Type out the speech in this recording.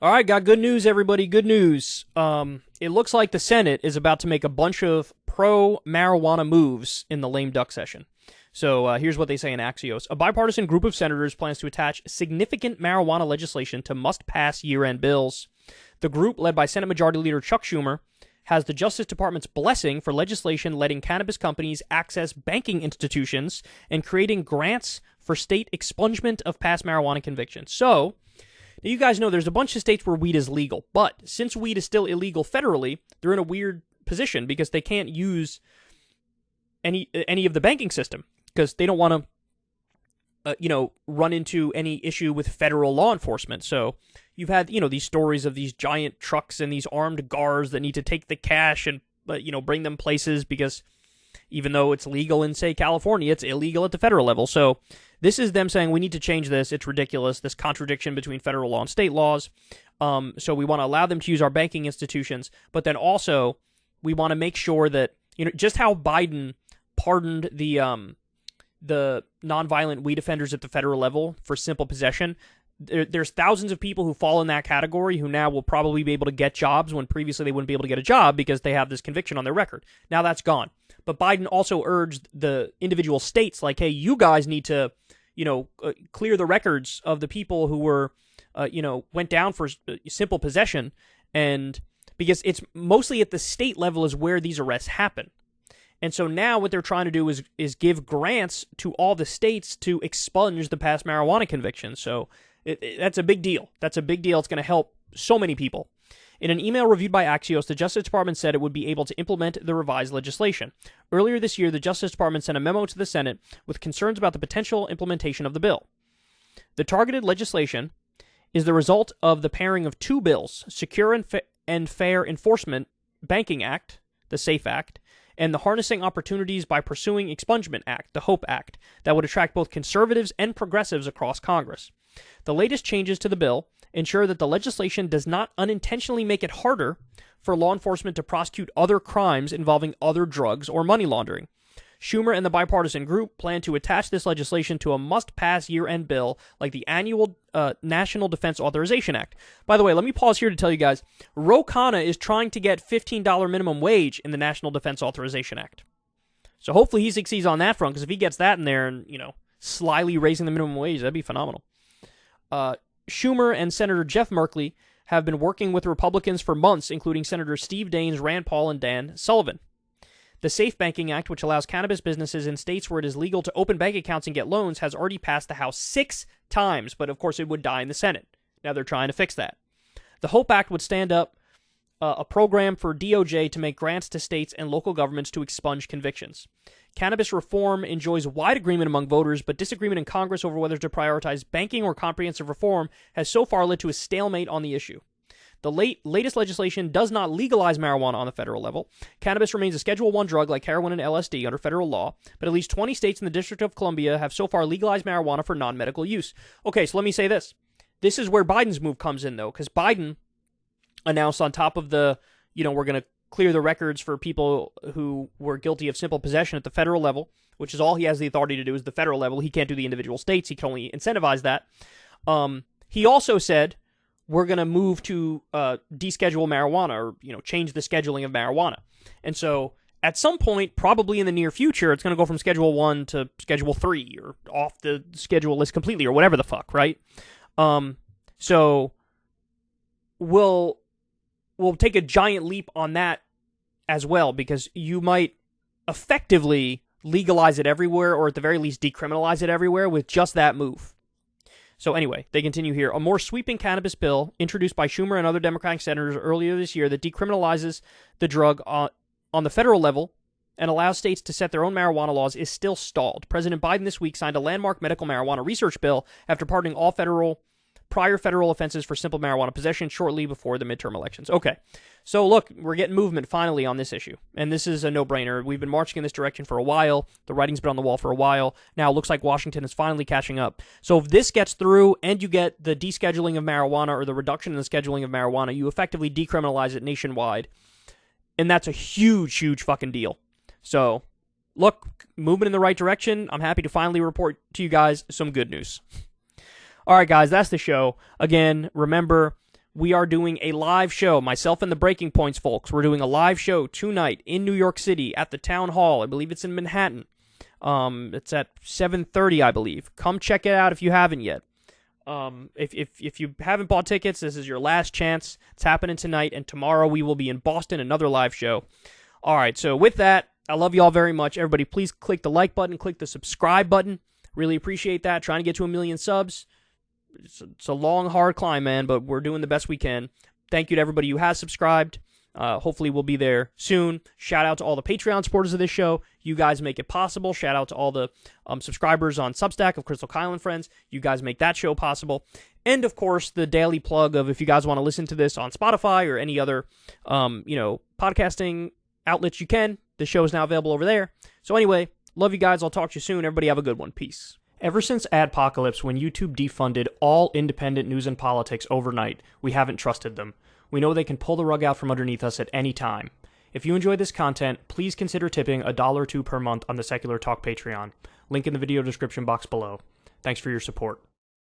All right, got good news, everybody. Good news. It looks like the Senate is about to make a bunch of pro-marijuana moves in the lame duck session. So here's what they say in Axios. A bipartisan group of senators plans to attach significant marijuana legislation to must-pass year-end bills. The group, led by Senate Majority Leader Chuck Schumer, has the Justice Department's blessing for legislation letting cannabis companies access banking institutions and creating grants for state expungement of past marijuana convictions. So, now you guys know there's a bunch of states where weed is legal, but since weed is still illegal federally, they're in a weird position because they can't use any of the banking system because they don't want to, run into any issue with federal law enforcement. So you've had, these stories of these giant trucks and these armed guards that need to take the cash and, bring them places because even though it's legal in, say, California, it's illegal at the federal level. So this is them saying we need to change this. It's ridiculous, this contradiction between federal law and state laws. So we want to allow them to use our banking institutions, but then also we want to make sure that, just how Biden pardoned the nonviolent weed offenders at the federal level for simple possession. There's thousands of people who fall in that category who now will probably be able to get jobs when previously they wouldn't be able to get a job because they have this conviction on their record. Now that's gone. But Biden also urged the individual states, like, hey, you guys need to, clear the records of the people who were, went down for simple possession. And because it's mostly at the state level is where these arrests happen. And so now what they're trying to do is give grants to all the states to expunge the past marijuana convictions. So that's a big deal. That's a big deal. It's going to help so many people. In an email reviewed by Axios, the Justice Department said it would be able to implement the revised legislation. Earlier this year, the Justice Department sent a memo to the Senate with concerns about the potential implementation of the bill. The targeted legislation is the result of the pairing of two bills, Secure and Fair Enforcement Banking Act, the SAFE Act, and the Harnessing Opportunities by Pursuing Expungement Act, the HOPE Act, that would attract both conservatives and progressives across Congress. The latest changes to the bill ensure that the legislation does not unintentionally make it harder for law enforcement to prosecute other crimes involving other drugs or money laundering. Schumer and the bipartisan group plan to attach this legislation to a must-pass year-end bill like the annual National Defense Authorization Act. By the way, let me pause here to tell you guys, Ro Khanna is trying to get $15 minimum wage in the National Defense Authorization Act. So hopefully he succeeds on that front, because if he gets that in there and, slyly raising the minimum wage, that'd be phenomenal. Schumer and Senator Jeff Merkley have been working with Republicans for months, including Senators Steve Daines, Rand Paul, and Dan Sullivan. The SAFE Banking Act, which allows cannabis businesses in states where it is legal to open bank accounts and get loans, has already passed the House 6 times, but of course it would die in the Senate. Now they're trying to fix that. The HOPE Act would stand up a program for DOJ to make grants to states and local governments to expunge convictions. Cannabis reform enjoys wide agreement among voters, but disagreement in Congress over whether to prioritize banking or comprehensive reform has so far led to a stalemate on the issue. The latest legislation does not legalize marijuana on the federal level. Cannabis remains a Schedule I drug like heroin and LSD under federal law, but at least 20 states in the District of Columbia have so far legalized marijuana for non-medical use. Okay, so let me say this. This is where Biden's move comes in, though, because Biden announced on top of the, we're going to clear the records for people who were guilty of simple possession at the federal level, which is all he has the authority to do is the federal level. He can't do the individual states. He can only incentivize that. He also said, we're going to move to deschedule marijuana or, change the scheduling of marijuana. And so at some point, probably in the near future, it's going to go from Schedule 1 to Schedule 3 or off the schedule list completely or whatever the fuck, right? So we'll take a giant leap on that as well, because you might effectively legalize it everywhere or at the very least decriminalize it everywhere with just that move. So anyway, they continue here. A more sweeping cannabis bill introduced by Schumer and other Democratic senators earlier this year that decriminalizes the drug on the federal level and allows states to set their own marijuana laws is still stalled. President Biden this week signed a landmark medical marijuana research bill after pardoning all prior federal offenses for simple marijuana possession shortly before the midterm elections. Okay, so look, we're getting movement finally on this issue, and this is a no-brainer. We've been marching in this direction for a while. The writing's been on the wall for a while. Now it looks like Washington is finally catching up. So if this gets through and you get the descheduling of marijuana or the reduction in the scheduling of marijuana, you effectively decriminalize it nationwide, and that's a huge, huge fucking deal. So look, movement in the right direction. I'm happy to finally report to you guys some good news. All right, guys, that's the show. Again, remember, we are doing a live show, myself and the Breaking Points folks. We're doing a live show tonight in New York City at the Town Hall. I believe it's in Manhattan. It's at 7:30, I believe. Come check it out if you haven't yet. If you haven't bought tickets, this is your last chance. It's happening tonight, and tomorrow we will be in Boston, another live show. All right, so with that, I love you all very much. Everybody, please click the like button, click the subscribe button. Really appreciate that. Trying to get to 1 million subs. It's a long, hard climb, man, but we're doing the best we can. Thank you to everybody who has subscribed. Hopefully we'll be there soon. Shout out to all the Patreon supporters of this show. You guys make it possible. Shout out to all the subscribers on Substack of Crystal Kyle and Friends. You guys make that show possible. And, of course, the daily plug of if you guys want to listen to this on Spotify or any other, podcasting outlets you can. The show is now available over there. So anyway, love you guys. I'll talk to you soon. Everybody have a good one. Peace. Ever since Adpocalypse, when YouTube defunded all independent news and politics overnight, we haven't trusted them. We know they can pull the rug out from underneath us at any time. If you enjoy this content, please consider tipping $1 or $2 per month on the Secular Talk Patreon. Link in the video description box below. Thanks for your support.